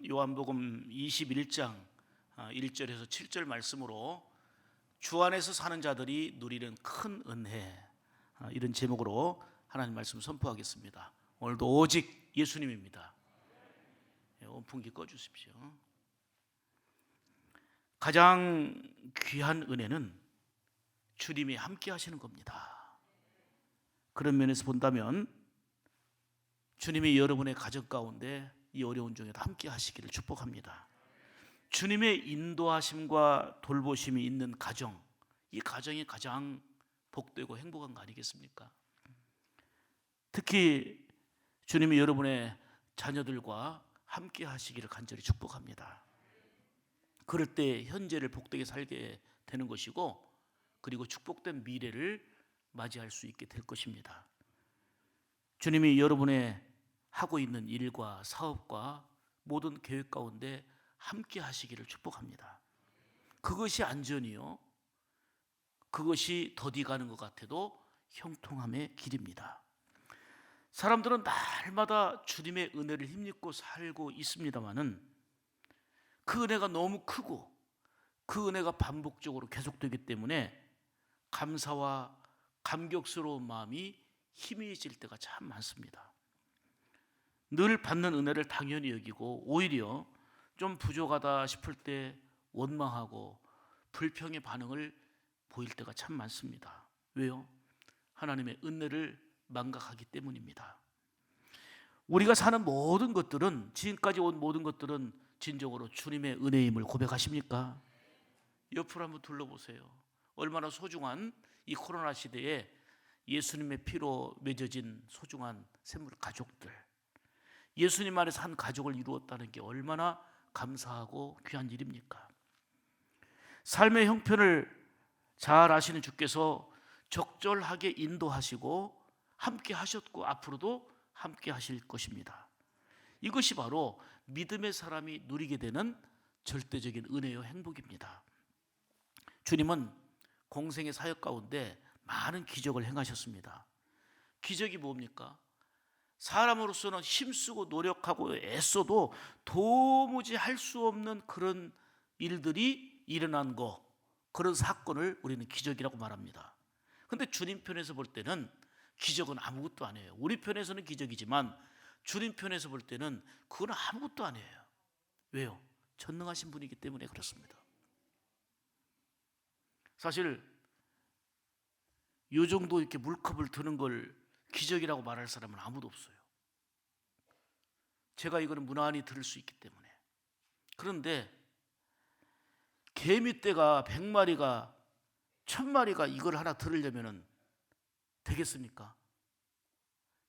요한복음 21장 1절에서 7절 말씀으로 주 안에서 사는 자들이 누리는 큰 은혜, 이런 제목으로 하나님 말씀 선포하겠습니다. 오늘도 오직 예수님입니다. 온풍기 꺼주십시오. 가장 귀한 은혜는 주님이 함께 하시는 겁니다. 그런 면에서 본다면 주님이 여러분의 가정 가운데 이 어려운 중에도 함께 하시기를 축복합니다. 주님의 인도하심과 돌보심이 있는 가정, 이 가정이 가장 복되고 행복한 거 아니겠습니까? 특히 주님이 여러분의 자녀들과 함께 하시기를 간절히 축복합니다. 그럴 때 현재를 복되게 살게 되는 것이고, 그리고 축복된 미래를 맞이할 수 있게 될 것입니다. 주님이 여러분의 하고 있는 일과 사업과 모든 계획 가운데 함께 하시기를 축복합니다. 그것이 안전이요, 그것이 더디 가는 것 같아도 형통함의 길입니다. 사람들은 날마다 주님의 은혜를 힘입고 살고 있습니다마는 그 은혜가 너무 크고 그 은혜가 반복적으로 계속되기 때문에 감사와 감격스러운 마음이 희미해질 때가 참 많습니다. 늘 받는 은혜를 당연히 여기고 오히려 좀 부족하다 싶을 때 원망하고 불평의 반응을 보일 때가 참 많습니다. 왜요? 하나님의 은혜를 망각하기 때문입니다. 우리가 사는 모든 것들은, 지금까지 온 모든 것들은 진정으로 주님의 은혜임을 고백하십니까? 옆으로 한번 둘러보세요. 얼마나 소중한 이 코로나 시대에 예수님의 피로 맺어진 소중한 샘물 가족들, 예수님 안에서 한 가족을 이루었다는 게 얼마나 감사하고 귀한 일입니까? 삶의 형편을 잘 아시는 주께서 적절하게 인도하시고 함께 하셨고 앞으로도 함께 하실 것입니다. 이것이 바로 믿음의 사람이 누리게 되는 절대적인 은혜요 행복입니다. 주님은 공생의 사역 가운데 많은 기적을 행하셨습니다. 기적이 뭡니까? 사람으로서는 힘쓰고 노력하고 애써도 도무지 할 수 없는 그런 일들이 일어난 거, 그런 사건을 우리는 기적이라고 말합니다. 그런데 주님 편에서 볼 때는 기적은 아무것도 아니에요. 우리 편에서는 기적이지만 주님 편에서 볼 때는 그건 아무것도 아니에요. 왜요? 전능하신 분이기 때문에 그렇습니다. 사실 이 정도 이렇게 물컵을 드는 걸 기적이라고 말할 사람은 아무도 없어요. 제가 이거는 무난히 들을 수 있기 때문에. 그런데 개미떼가 100마리가 1000마리가 이걸 하나 들으려면 되겠습니까?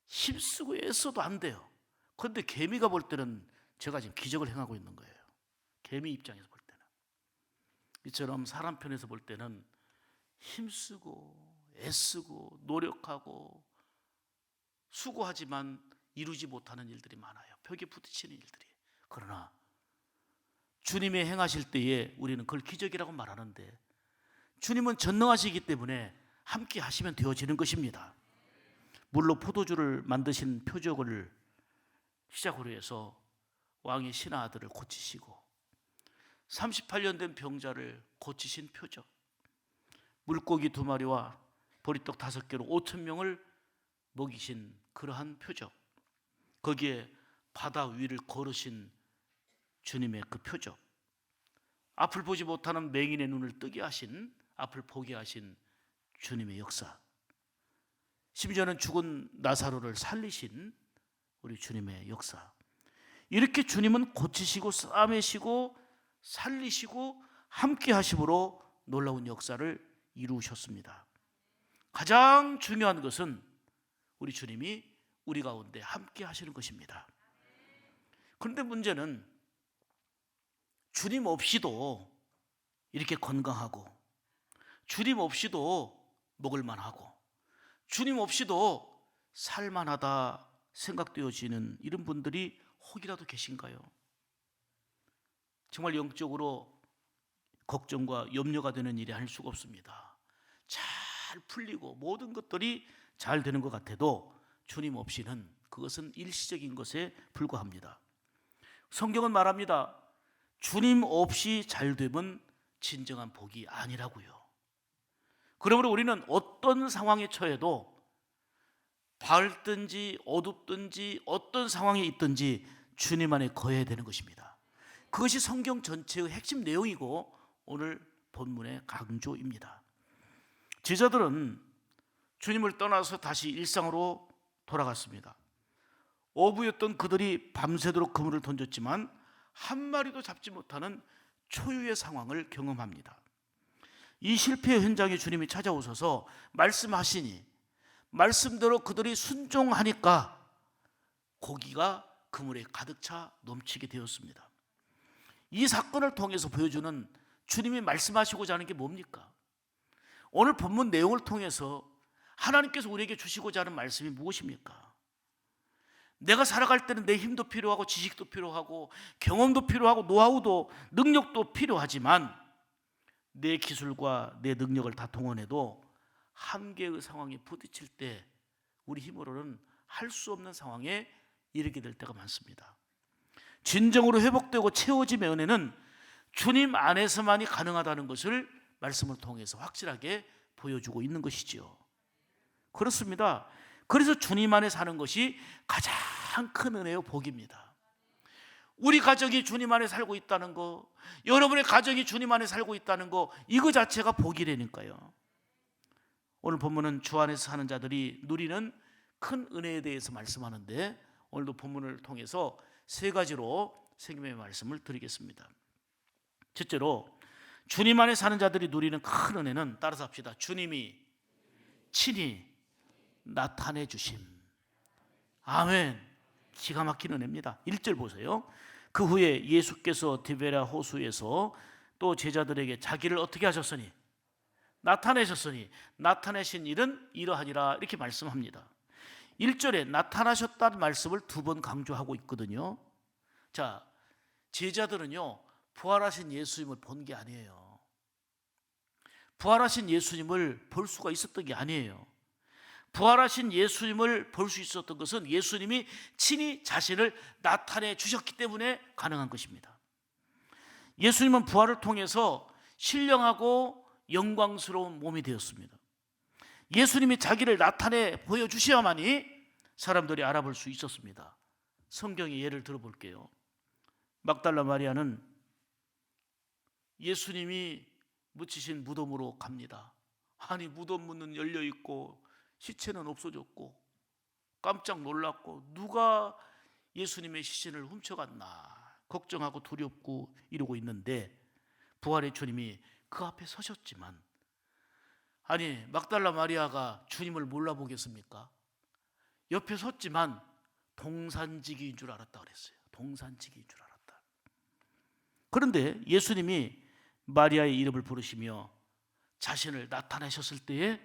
힘쓰고 애써도 안 돼요. 그런데 개미가 볼 때는 제가 지금 기적을 행하고 있는 거예요. 개미 입장에서 볼 때는. 이처럼 사람 편에서 볼 때는 힘쓰고 애쓰고 노력하고 수고하지만 이루지 못하는 일들이 많아요. 벽에 부딪히는 일들이. 그러나 주님이 행하실 때에 우리는 그걸 기적이라고 말하는데, 주님은 전능하시기 때문에 함께 하시면 되어지는 것입니다. 물로 포도주를 만드신 표적을 시작으로 해서 왕의 신하 아들을 고치시고 38년 된 병자를 고치신 표적, 물고기 2마리와 보리떡 5개로 5,000명을 먹이신 그러한 표적, 거기에 바다 위를 걸으신 주님의 그 표적, 앞을 보지 못하는 맹인의 눈을 뜨게 하신, 앞을 보게 하신 주님의 역사, 심지어는 죽은 나사로를 살리신 우리 주님의 역사, 이렇게 주님은 고치시고 싸매시고 살리시고 함께 하심으로 놀라운 역사를 이루셨습니다. 가장 중요한 것은 우리 주님이 우리 가운데 함께 하시는 것입니다. 그런데 문제는 주님 없이도 이렇게 건강하고, 주님 없이도 먹을만하고, 주님 없이도 살만하다 생각되어지는 이런 분들이 혹이라도 계신가요? 정말 영적으로 걱정과 염려가 되는 일이 아닐 수가 없습니다. 잘 풀리고 모든 것들이 잘 되는 것 같아도 주님 없이는 그것은 일시적인 것에 불과합니다. 성경은 말합니다. 주님 없이 잘됨은 진정한 복이 아니라고요. 그러므로 우리는 어떤 상황에 처해도 밝든지 어둡든지 어떤 상황에 있든지 주님 안에 거해야 되는 것입니다. 그것이 성경 전체의 핵심 내용이고 오늘 본문의 강조입니다. 제자들은 주님을 떠나서 다시 일상으로 돌아갔습니다. 어부였던 그들이 밤새도록 그물을 던졌지만 한 마리도 잡지 못하는 초유의 상황을 경험합니다. 이 실패의 현장에 주님이 찾아오셔서 말씀하시니 말씀대로 그들이 순종하니까 고기가 그물에 가득 차 넘치게 되었습니다. 이 사건을 통해서 보여주는 주님이 말씀하시고자 하는 게 뭡니까? 오늘 본문 내용을 통해서 하나님께서 우리에게 주시고자 하는 말씀이 무엇입니까? 내가 살아갈 때는 내 힘도 필요하고 지식도 필요하고 경험도 필요하고 노하우도 능력도 필요하지만 내 기술과 내 능력을 다 동원해도 한계의 상황에 부딪힐 때 우리 힘으로는 할 수 없는 상황에 이르게 될 때가 많습니다. 진정으로 회복되고 채워짐의 은혜는 주님 안에서만이 가능하다는 것을 말씀을 통해서 확실하게 보여주고 있는 것이지요. 그렇습니다. 그래서 주님 안에 사는 것이 가장 큰 은혜요 복입니다. 우리 가족이 주님 안에 살고 있다는 거, 여러분의 가족이 주님 안에 살고 있다는 거, 이거 자체가 복이라니까요. 오늘 본문은 주 안에서 사는 자들이 누리는 큰 은혜에 대해서 말씀하는데 오늘도 본문을 통해서 세 가지로 생명의 말씀을 드리겠습니다. 첫째로 주님 안에 사는 자들이 누리는 큰 은혜는, 따라서 합시다. 주님이 친히 나타내 주심. 아멘. 기가 막힌 은혜입니다. 1절 보세요. 그 후에 예수께서 디베랴 호수에서 또 제자들에게 자기를 어떻게 하셨으니, 나타내셨으니 나타내신 일은 이러하니라, 이렇게 말씀합니다. 1절에 나타나셨다는 말씀을 2번 강조하고 있거든요. 자, 제자들은요 부활하신 예수님을 본 게 아니에요. 부활하신 예수님을 볼 수가 있었던 게 아니에요. 부활하신 예수님을 볼 수 있었던 것은 예수님이 친히 자신을 나타내 주셨기 때문에 가능한 것입니다. 예수님은 부활을 통해서 신령하고 영광스러운 몸이 되었습니다. 예수님이 자기를 나타내 보여주셔야만이 사람들이 알아볼 수 있었습니다. 성경의 예를 들어볼게요. 막달라 마리아는 예수님이 묻히신 무덤으로 갑니다. 아니, 무덤 문은 열려 있고 시체는 없어졌고 깜짝 놀랐고 누가 예수님의 시신을 훔쳐갔나 걱정하고 두렵고 이러고 있는데 부활의 주님이 그 앞에 서셨지만, 아니 막달라 마리아가 주님을 몰라보겠습니까? 옆에 섰지만 동산지기인 줄 알았다 그랬어요. 동산지기인 줄 알았다. 그런데 예수님이 마리아의 이름을 부르시며 자신을 나타내셨을 때에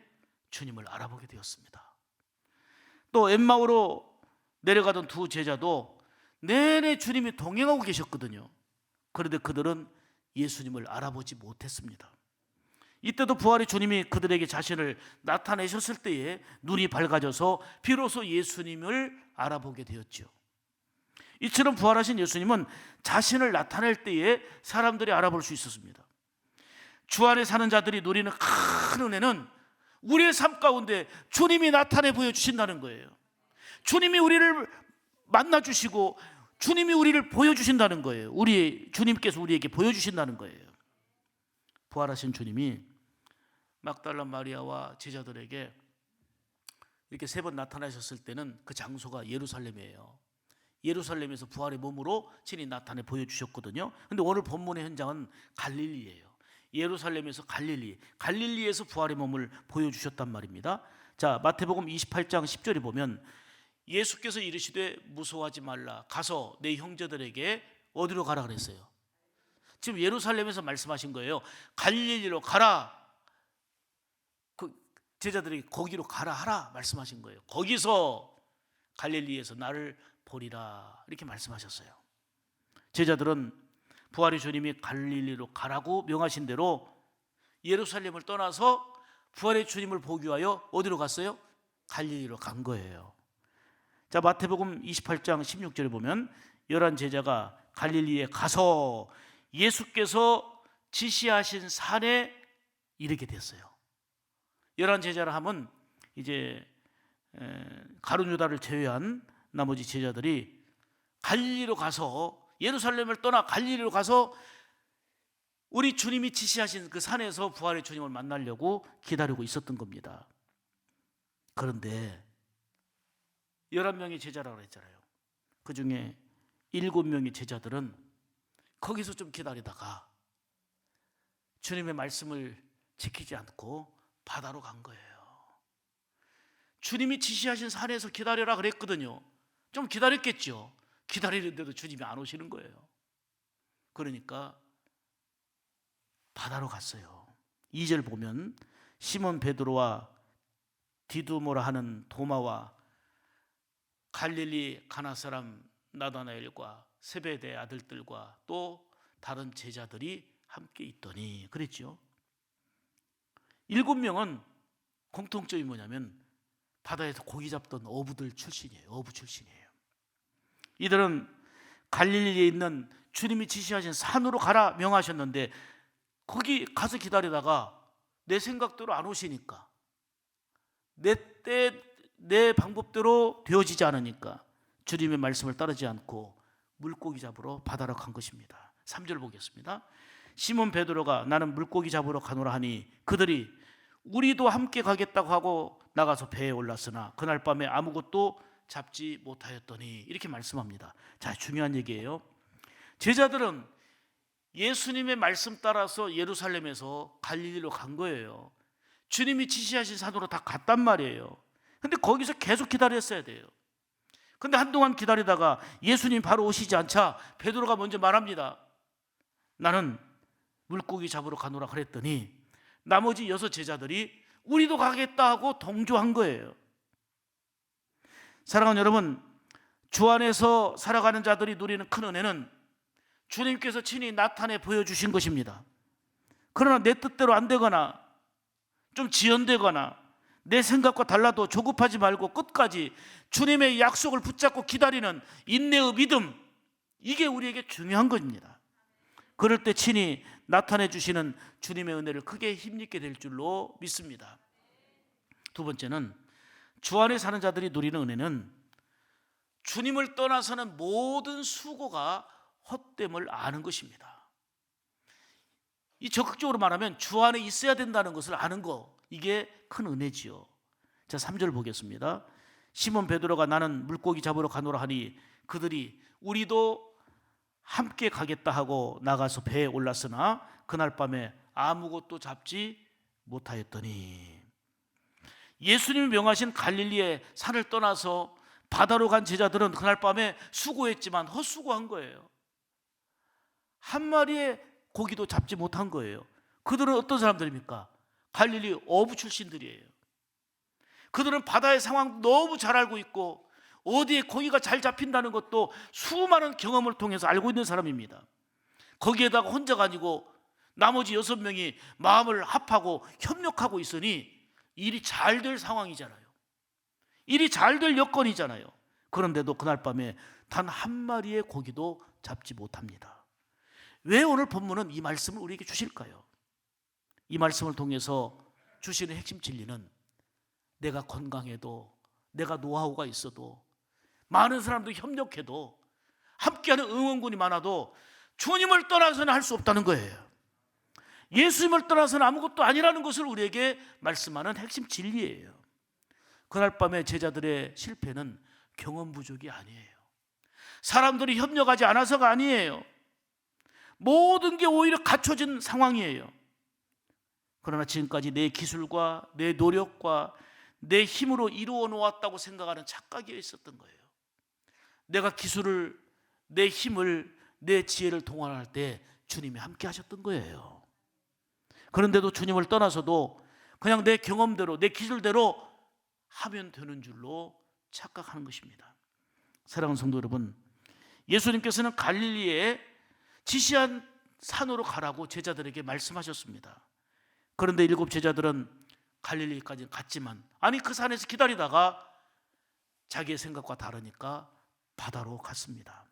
주님을 알아보게 되었습니다. 또 엠마오로 내려가던 두 제자도 내내 주님이 동행하고 계셨거든요. 그런데 그들은 예수님을 알아보지 못했습니다. 이때도 부활의 주님이 그들에게 자신을 나타내셨을 때에 눈이 밝아져서 비로소 예수님을 알아보게 되었죠. 이처럼 부활하신 예수님은 자신을 나타낼 때에 사람들이 알아볼 수 있었습니다. 주 안에 사는 자들이 누리는 큰 은혜는 우리의 삶 가운데 주님이 나타내 보여주신다는 거예요. 주님이 우리를 만나주시고 주님이 우리를 보여주신다는 거예요. 주님께서 우리에게 보여주신다는 거예요. 부활하신 주님이 막달라 마리아와 제자들에게 이렇게 3번 나타나셨을 때는 그 장소가 예루살렘이에요. 예루살렘에서 부활의 몸으로 친히 나타내 보여주셨거든요. 그런데 오늘 본문의 현장은 갈릴리예요. 예루살렘에서 갈릴리에서 부활의 몸을 보여주셨단 말입니다. 자, 마태복음 28장 10절에 보면 예수께서 이르시되 무서워하지 말라, 가서 내 형제들에게 어디로 가라 그랬어요? 지금 예루살렘에서 말씀하신 거예요. 갈릴리로 가라. 그 제자들이 거기로 가라 하라 말씀하신 거예요. 거기서 갈릴리에서 나를 보리라, 이렇게 말씀하셨어요. 제자들은 부활의 주님이 갈릴리로 가라고 명하신 대로 예루살렘을 떠나서 부활의 주님을 보기 위하여 어디로 갔어요? 갈릴리로 간 거예요. 자, 마태복음 28장 16절에 보면 11 제자가 갈릴리에 가서 예수께서 지시하신 산에 이르게 됐어요. 11 제자라 하면 이제 가룟 유다를 제외한 나머지 제자들이 갈릴리로 가서, 예루살렘을 떠나 갈릴리로 가서 우리 주님이 지시하신 그 산에서 부활의 주님을 만나려고 기다리고 있었던 겁니다. 그런데 11명의 제자라고 했잖아요. 그 중에 7명의 제자들은 거기서 좀 기다리다가 주님의 말씀을 지키지 않고 바다로 간 거예요. 주님이 지시하신 산에서 기다려라 그랬거든요. 좀 기다렸겠죠. 기다리는데도 주님이 안 오시는 거예요. 그러니까 바다로 갔어요. 2절 보면 시몬 베드로와 디두모라 하는 도마와 갈릴리 가나 사람 나다나엘과 세베대 아들들과 또 다른 제자들이 함께 있더니 그랬죠. 7명은 공통점이 뭐냐면 바다에서 고기 잡던 어부들 출신이에요. 어부 출신이에요. 이들은 갈릴리에 있는 주님이 지시하신 산으로 가라 명하셨는데 거기 가서 기다리다가 내 생각대로 안 오시니까, 내 방법대로 되어지지 않으니까 주님의 말씀을 따르지 않고 물고기 잡으러 바다로 간 것입니다. 3절 보겠습니다. 시몬 베드로가 나는 물고기 잡으러 가노라 하니 그들이 우리도 함께 가겠다고 하고 나가서 배에 올랐으나 그날 밤에 아무것도 잡지 못하였더니 이렇게 말씀합니다. 자, 중요한 얘기예요. 제자들은 예수님의 말씀 따라서 예루살렘에서 갈릴리로 간 거예요. 주님이 지시하신 산으로 다 갔단 말이에요. 근데 거기서 계속 기다렸어야 돼요. 근데 한동안 기다리다가 예수님 바로 오시지 않자 베드로가 먼저 말합니다. 나는 물고기 잡으러 가노라 그랬더니 나머지 6 제자들이 우리도 가겠다 하고 동조한 거예요. 사랑하는 여러분, 주 안에서 살아가는 자들이 누리는 큰 은혜는 주님께서 친히 나타내 보여주신 것입니다. 그러나 내 뜻대로 안 되거나 좀 지연되거나 내 생각과 달라도 조급하지 말고 끝까지 주님의 약속을 붙잡고 기다리는 인내의 믿음, 이게 우리에게 중요한 겁니다. 그럴 때 친히 나타내 주시는 주님의 은혜를 크게 힘입게 될 줄로 믿습니다. 두 번째는 주 안에 사는 자들이 누리는 은혜는 주님을 떠나서는 모든 수고가 헛됨을 아는 것입니다. 이 적극적으로 말하면 주 안에 있어야 된다는 것을 아는 거, 이게 큰 은혜지요. 자, 3절 보겠습니다. 시몬 베드로가 나는 물고기 잡으러 가노라 하니 그들이 우리도 함께 가겠다 하고 나가서 배에 올랐으나 그날 밤에 아무것도 잡지 못하였더니, 예수님이 명하신 갈릴리의 산을 떠나서 바다로 간 제자들은 그날 밤에 수고했지만 헛수고한 거예요. 한 마리의 고기도 잡지 못한 거예요. 그들은 어떤 사람들입니까? 갈릴리 어부 출신들이에요. 그들은 바다의 상황 너무 잘 알고 있고 어디에 고기가 잘 잡힌다는 것도 수많은 경험을 통해서 알고 있는 사람입니다. 거기에다가 혼자가 아니고 나머지 6명이 마음을 합하고 협력하고 있으니 일이 잘 될 상황이잖아요. 일이 잘 될 여건이잖아요. 그런데도 그날 밤에 단 한 마리의 고기도 잡지 못합니다. 왜 오늘 본문은 이 말씀을 우리에게 주실까요? 이 말씀을 통해서 주시는 핵심 진리는 내가 건강해도, 내가 노하우가 있어도, 많은 사람들이 협력해도, 함께하는 응원군이 많아도 주님을 떠나서는 할 수 없다는 거예요. 예수님을 떠나서는 아무것도 아니라는 것을 우리에게 말씀하는 핵심 진리예요. 그날 밤에 제자들의 실패는 경험 부족이 아니에요. 사람들이 협력하지 않아서가 아니에요. 모든 게 오히려 갖춰진 상황이에요. 그러나 지금까지 내 기술과 내 노력과 내 힘으로 이루어 놓았다고 생각하는 착각이 있었던 거예요. 내가 기술을, 내 힘을, 내 지혜를 동원할 때 주님이 함께 하셨던 거예요. 그런데도 주님을 떠나서도 그냥 내 경험대로, 내 기술대로 하면 되는 줄로 착각하는 것입니다. 사랑하는 성도 여러분, 예수님께서는 갈릴리에 지시한 산으로 가라고 제자들에게 말씀하셨습니다. 그런데 7 제자들은 갈릴리까지 갔지만, 아니 그 산에서 기다리다가 자기의 생각과 다르니까 바다로 갔습니다.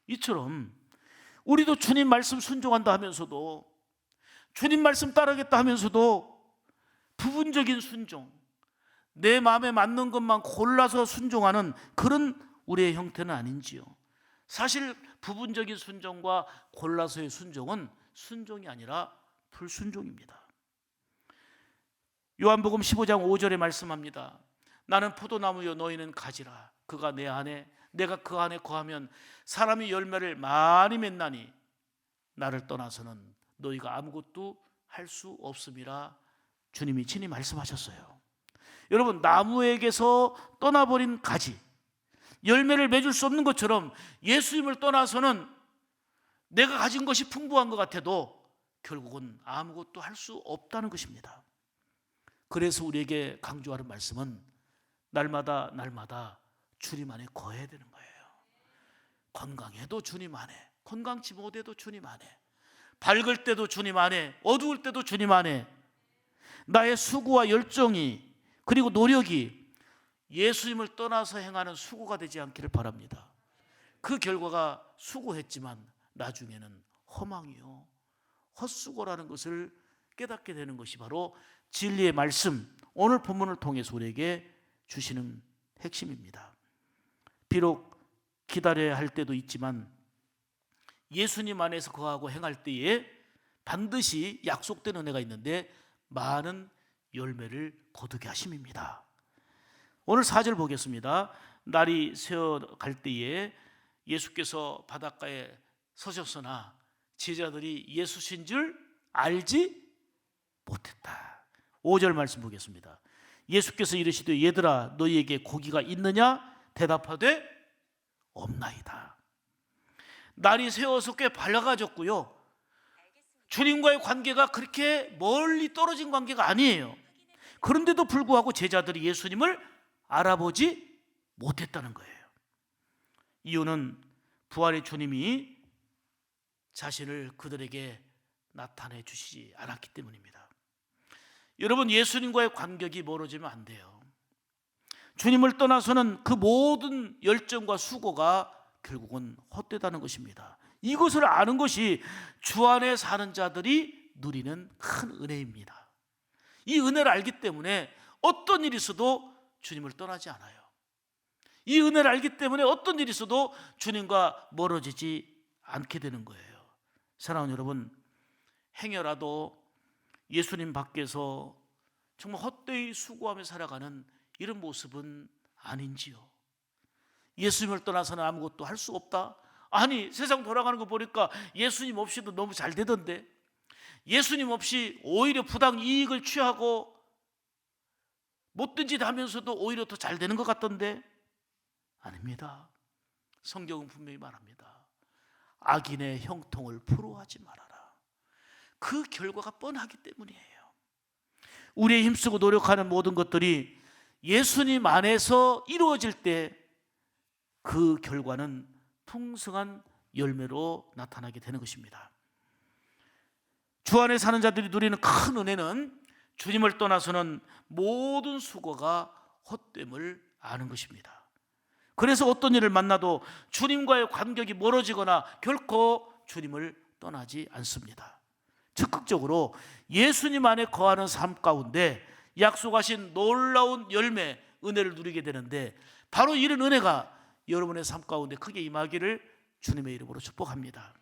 이처럼 우리도 주님 말씀 순종한다 하면서도, 주님 말씀 따르겠다 하면서도 부분적인 순종, 내 마음에 맞는 것만 골라서 순종하는 그런 우리의 형태는 아닌지요. 사실 부분적인 순종과 골라서의 순종은 순종이 아니라 불순종입니다. 요한복음 15장 5절에 말씀합니다. 나는 포도나무요 너희는 가지라. 그가 내 안에 내가 그 안에 거하면 사람이 열매를 많이 맺나니 나를 떠나서는 너희가 아무것도 할 수 없음이라 주님이 친히 말씀하셨어요. 여러분, 나무에게서 떠나버린 가지, 열매를 맺을 수 없는 것처럼 예수님을 떠나서는 내가 가진 것이 풍부한 것 같아도 결국은 아무것도 할 수 없다는 것입니다. 그래서 우리에게 강조하는 말씀은 날마다 날마다 주님 안에 거해야 되는 거예요. 건강해도 주님 안에, 건강치 못해도 주님 안에, 밝을 때도 주님 안에, 어두울 때도 주님 안에, 나의 수고와 열정이 그리고 노력이 예수님을 떠나서 행하는 수고가 되지 않기를 바랍니다. 그 결과가 수고했지만 나중에는 허망이요, 헛수고라는 것을 깨닫게 되는 것이 바로 진리의 말씀, 오늘 본문을 통해서 우리에게 주시는 핵심입니다. 비록 기다려야 할 때도 있지만 예수님 안에서 거하고 행할 때에 반드시 약속된 은혜가 있는데 많은 열매를 거두게 하심입니다. 오늘 4절 보겠습니다. 날이 새어갈 때에 예수께서 바닷가에 서셨으나 제자들이 예수신 줄 알지 못했다. 5절 말씀 보겠습니다. 예수께서 이르시되 얘들아 너희에게 고기가 있느냐? 대답하되 없나이다. 날이 새어서 꽤 밝아졌고요, 주님과의 관계가 그렇게 멀리 떨어진 관계가 아니에요. 그런데도 불구하고 제자들이 예수님을 알아보지 못했다는 거예요. 이유는 부활의 주님이 자신을 그들에게 나타내 주시지 않았기 때문입니다. 여러분, 예수님과의 관계가 멀어지면 안 돼요. 주님을 떠나서는 그 모든 열정과 수고가 결국은 헛되다는 것입니다. 이것을 아는 것이 주 안에 사는 자들이 누리는 큰 은혜입니다. 이 은혜를 알기 때문에 어떤 일이 있어도 주님을 떠나지 않아요. 이 은혜를 알기 때문에 어떤 일이 있어도 주님과 멀어지지 않게 되는 거예요. 사랑하는 여러분, 행여라도 예수님 밖에서 정말 헛되이 수고하며 살아가는 이런 모습은 아닌지요. 예수님을 떠나서는 아무것도 할 수 없다? 아니, 세상 돌아가는 거 보니까 예수님 없이도 너무 잘 되던데, 예수님 없이 오히려 부당 이익을 취하고 못된 짓 하면서도 오히려 더 잘 되는 것 같던데, 아닙니다. 성경은 분명히 말합니다. 악인의 형통을 부러워하지 말아라. 그 결과가 뻔하기 때문이에요. 우리의 힘쓰고 노력하는 모든 것들이 예수님 안에서 이루어질 때 그 결과는 풍성한 열매로 나타나게 되는 것입니다. 주 안에 사는 자들이 누리는 큰 은혜는 주님을 떠나서는 모든 수고가 헛됨을 아는 것입니다. 그래서 어떤 일을 만나도 주님과의 관계가 멀어지거나 결코 주님을 떠나지 않습니다. 적극적으로 예수님 안에 거하는 삶 가운데 약속하신 놀라운 열매, 은혜를 누리게 되는데, 바로 이런 은혜가 여러분의 삶 가운데 크게 임하기를 주님의 이름으로 축복합니다.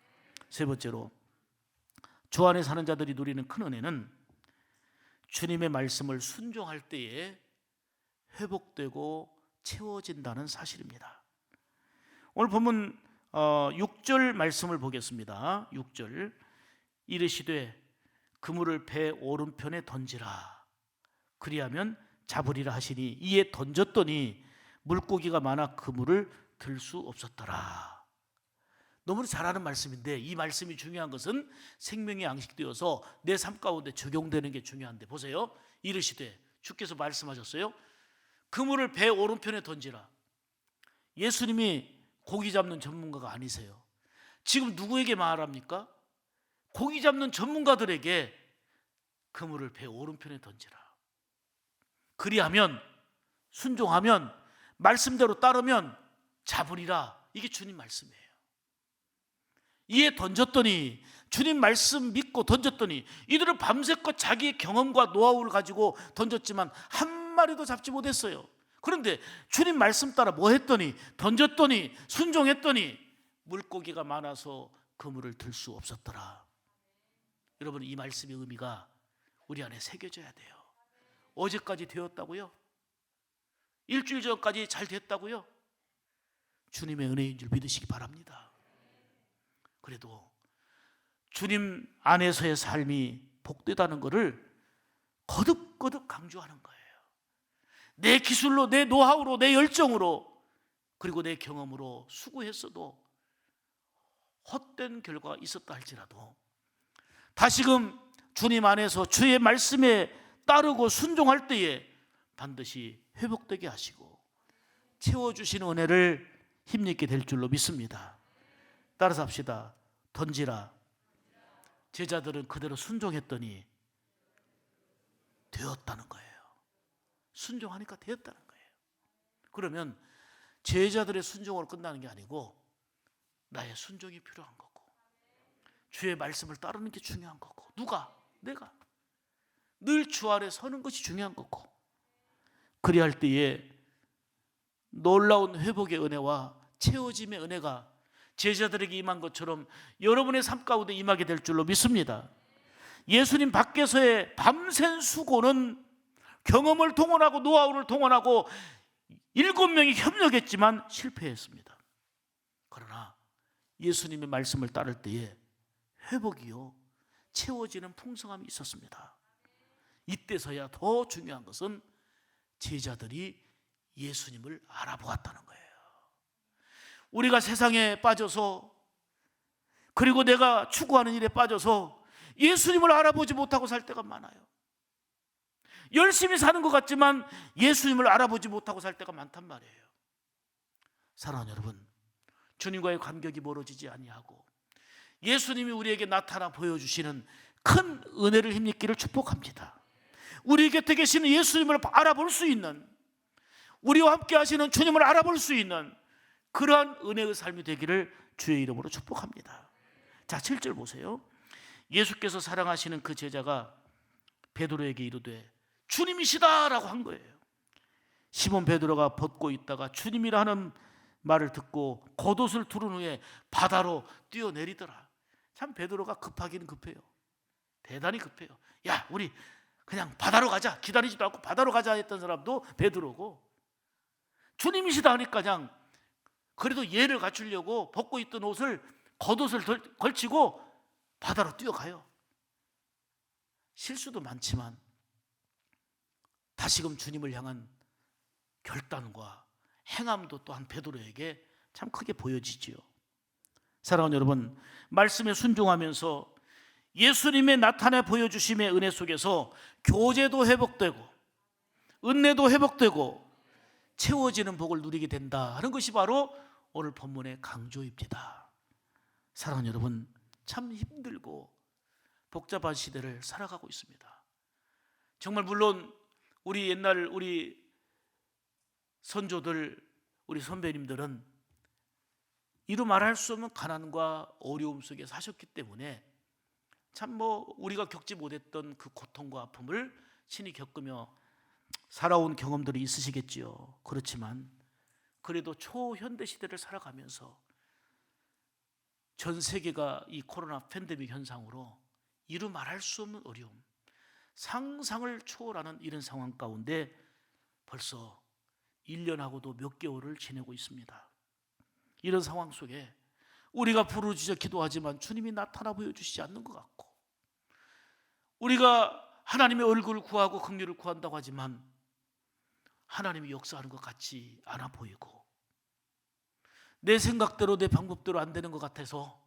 세 번째로, 주 안에 사는 자들이 누리는 큰 은혜는 주님의 말씀을 순종할 때에 회복되고 채워진다는 사실입니다. 오늘 본문 6절 말씀을 보겠습니다. 6절, 이르시되 그물을 배 오른편에 던지라. 그리하면 잡으리라 하시니 이에 던졌더니 물고기가 많아 그물을 들 수 없었더라. 너무나 잘 아는 말씀인데, 이 말씀이 중요한 것은 생명의 양식되어서 내 삶 가운데 적용되는 게 중요한데, 보세요. 이르시되, 주께서 말씀하셨어요. 그물을 배 오른편에 던지라. 예수님이 고기 잡는 전문가가 아니세요. 지금 누구에게 말합니까? 고기 잡는 전문가들에게 그물을 배 오른편에 던지라. 그리하면, 순종하면, 말씀대로 따르면 잡으리라. 이게 주님 말씀이에요. 이에 던졌더니, 주님 말씀 믿고 던졌더니 이들은 밤새껏 자기의 경험과 노하우를 가지고 던졌지만 한 마리도 잡지 못했어요. 그런데 주님 말씀 따라 뭐 했더니, 던졌더니, 순종했더니 물고기가 많아서 그물을 들 수 없었더라. 여러분, 이 말씀의 의미가 우리 안에 새겨져야 돼요. 어제까지 되었다고요? 일주일 전까지 잘 됐다고요? 주님의 은혜인 줄 믿으시기 바랍니다. 그래도 주님 안에서의 삶이 복되다는 것을 거듭거듭 강조하는 거예요. 내 기술로, 내 노하우로, 내 열정으로, 그리고 내 경험으로 수고했어도 헛된 결과가 있었다 할지라도 다시금 주님 안에서 주의 말씀에 따르고 순종할 때에 반드시 회복되게 하시고 채워주시는 은혜를 힘입게 될 줄로 믿습니다. 따라서 합시다. 던지라. 제자들은 그대로 순종했더니 되었다는 거예요. 순종하니까 되었다는 거예요. 그러면 제자들의 순종으로 끝나는 게 아니고 나의 순종이 필요한 거고, 주의 말씀을 따르는 게 중요한 거고, 누가? 내가 늘 주 아래 서는 것이 중요한 거고, 그리할 때에 놀라운 회복의 은혜와 채워짐의 은혜가 제자들에게 임한 것처럼 여러분의 삶 가운데 임하게 될 줄로 믿습니다. 예수님 밖에서의 밤샘 수고는 경험을 동원하고 노하우를 동원하고 7명이 협력했지만 실패했습니다. 그러나 예수님의 말씀을 따를 때에 회복이요, 채워지는 풍성함이 있었습니다. 이때서야 더 중요한 것은 제자들이 예수님을 알아보았다는 거예요. 우리가 세상에 빠져서, 그리고 내가 추구하는 일에 빠져서 예수님을 알아보지 못하고 살 때가 많아요. 열심히 사는 것 같지만 예수님을 알아보지 못하고 살 때가 많단 말이에요. 사랑하는 여러분, 주님과의 간격이 멀어지지 아니하고 예수님이 우리에게 나타나 보여주시는 큰 은혜를 힘입기를 축복합니다. 우리 곁에 계시는 예수님을 알아볼 수 있는, 우리와 함께 하시는 주님을 알아볼 수 있는 그러한 은혜의 삶이 되기를 주의 이름으로 축복합니다. 자, 7절 보세요. 예수께서 사랑하시는 그 제자가 베드로에게 이르되 주님이시다 라고 한 거예요. 시몬 베드로가 벗고 있다가 주님이라 하는 말을 듣고 겉옷을 두른 후에 바다로 뛰어내리더라. 참 베드로가 급하기는 급해요. 대단히 급해요. 야, 우리 그냥 바다로 가자. 기다리지도 않고 바다로 가자 했던 사람도 베드로고, 주님이시다 하니까 그냥 그래도 예를 갖추려고 벗고 있던 옷을, 겉옷을 걸치고 바다로 뛰어가요. 실수도 많지만 다시금 주님을 향한 결단과 행함도 또한 베드로에게 참 크게 보여지지요. 사랑하는 여러분, 말씀에 순종하면서 예수님의 나타내 보여주심의 은혜 속에서 교제도 회복되고 은혜도 회복되고 채워지는 복을 누리게 된다 하는 것이 바로 오늘 본문의 강조입니다. 사랑하는 여러분, 참 힘들고 복잡한 시대를 살아가고 있습니다. 정말 물론 우리 옛날 우리 선조들, 우리 선배님들은 이루 말할 수 없는 가난과 어려움 속에 사셨기 때문에 참 우리가 겪지 못했던 그 고통과 아픔을 친히 겪으며 살아온 경험들이 있으시겠지요. 그렇지만 그래도 초현대 시대를 살아가면서 전 세계가 이 코로나 팬데믹 현상으로 이루 말할 수 없는 어려움, 상상을 초월하는 이런 상황 가운데 벌써 1년하고도 몇 개월을 지내고 있습니다. 이런 상황 속에 우리가 부르짖어 기도하지만 주님이 나타나 보여주시지 않는 것 같고, 우리가 하나님의 얼굴을 구하고 긍휼을 구한다고 하지만 하나님이 역사하는 것 같지 않아 보이고, 내 생각대로 내 방법대로 안 되는 것 같아서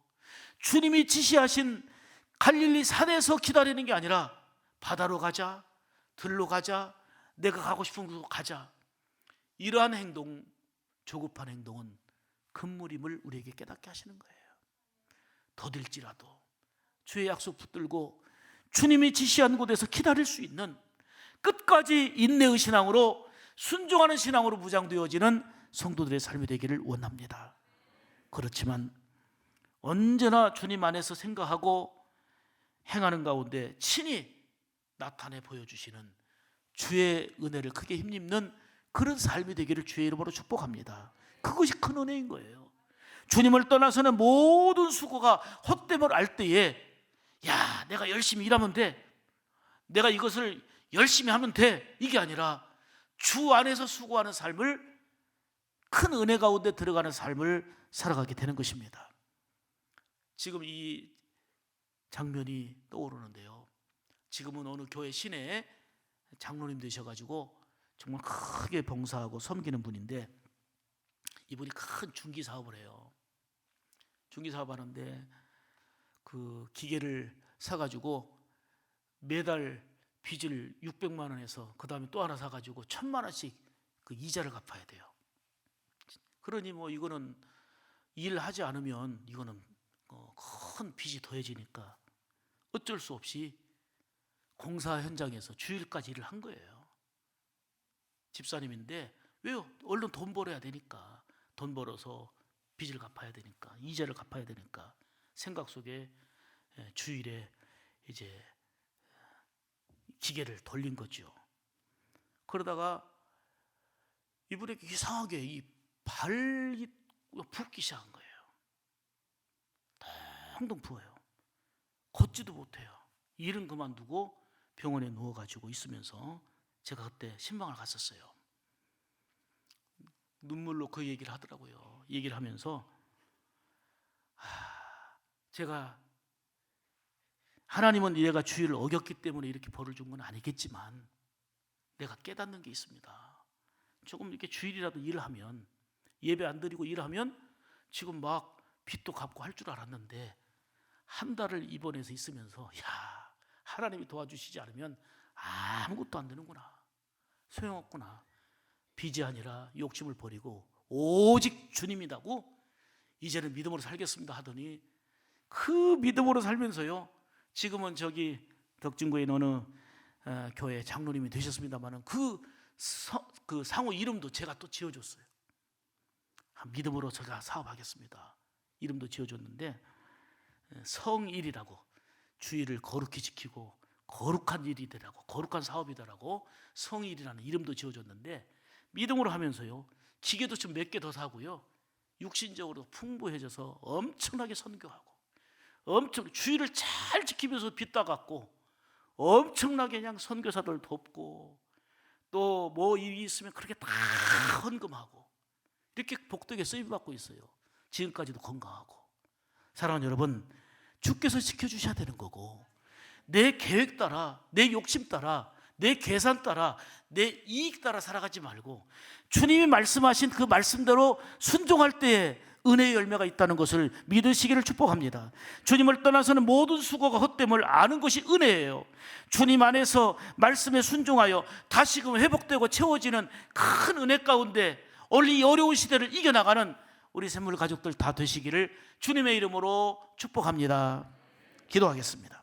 주님이 지시하신 갈릴리 산에서 기다리는 게 아니라 바다로 가자, 들로 가자, 내가 가고 싶은 곳으로 가자, 이러한 행동, 조급한 행동은 금물임을 우리에게 깨닫게 하시는 거예요. 더딜지라도 주의 약속 붙들고 주님이 지시한 곳에서 기다릴 수 있는 끝까지 인내의 신앙으로, 순종하는 신앙으로 무장되어지는 성도들의 삶이 되기를 원합니다. 그렇지만 언제나 주님 안에서 생각하고 행하는 가운데 친히 나타내 보여주시는 주의 은혜를 크게 힘입는 그런 삶이 되기를 주의 이름으로 축복합니다. 그것이 큰 은혜인 거예요. 주님을 떠나서는 모든 수고가 헛됨을 알 때에 야, 내가 열심히 일하면 돼, 내가 이것을 열심히 하면 돼, 이게 아니라 주 안에서 수고하는 삶을, 큰 은혜 가운데 들어가는 삶을 살아가게 되는 것입니다. 지금 이 장면이 떠오르는데요, 지금은 어느 교회 시내에 장로님 되셔가지고 정말 크게 봉사하고 섬기는 분인데, 이분이 큰 중기 사업을 해요. 중기 사업 하는데 그 기계를 사가지고 매달 빚을 600만 원에서 그 다음에 또 하나 사가지고 1000만 원씩 그 이자를 갚아야 돼요. 그러니 뭐 이거는 일하지 않으면 이거는 큰 빚이 더해지니까 어쩔 수 없이 공사 현장에서 주일까지 일을 한 거예요. 집사님인데 왜요? 얼른 돈 벌어야 되니까, 돈 벌어서 빚을 갚아야 되니까, 이자를 갚아야 되니까 생각 속에 주일에 이제 기계를 돌린 거죠. 그러다가 이분에게 이상하게 이 발이 붓기 시작한 거예요. 텅텅 부어요. 걷지도 못해요. 일은 그만두고 병원에 누워가지고 있으면서 제가 그때 신방을 갔었어요. 눈물로 그 얘기를 하더라고요. 얘기를 하면서 제가, 하나님은 얘가 주의를 어겼기 때문에 이렇게 벌을 준 건 아니겠지만 내가 깨닫는 게 있습니다. 조금 이렇게 주일이라도 일을 하면, 예배 안 드리고 일하면 지금 막 빚도 갚고 할 줄 알았는데 한 달을 입원해서 있으면서 야, 하나님이 도와주시지 않으면 아무것도 안 되는구나, 소용없구나, 빚이 아니라 욕심을 버리고 오직 주님이라고 이제는 믿음으로 살겠습니다 하더니 그 믿음으로 살면서요, 지금은 저기 덕진구에 있는 어느 교회 장로님이 되셨습니다만 그 상호 이름도 제가 또 지어줬어요. 믿음으로 제가 사업하겠습니다 이름도 지어줬는데, 성일이라고, 주의를 거룩히 지키고 거룩한 일이 되라고, 거룩한 사업이 되라고 성일이라는 이름도 지어줬는데, 믿음으로 하면서요 기계도 좀 몇 개 더 사고요, 육신적으로 풍부해져서 엄청나게 선교하고, 엄청 주의를 잘 지키면서 빚다 갚고, 엄청나게 그냥 선교사들 돕고, 또 뭐 일이 있으면 그렇게 다 헌금하고, 이렇게 복되게 쓰임받고 있어요. 지금까지도 건강하고. 사랑하는 여러분, 주께서 지켜주셔야 되는 거고, 내 계획 따라, 내 욕심 따라, 내 계산 따라, 내 이익 따라 살아가지 말고 주님이 말씀하신 그 말씀대로 순종할 때에 은혜의 열매가 있다는 것을 믿으시기를 축복합니다. 주님을 떠나서는 모든 수고가 헛됨을 아는 것이 은혜예요. 주님 안에서 말씀에 순종하여 다시금 회복되고 채워지는 큰 은혜 가운데 오늘 이 어려운 시대를 이겨나가는 우리 샘물 가족들 다 되시기를 주님의 이름으로 축복합니다. 기도하겠습니다.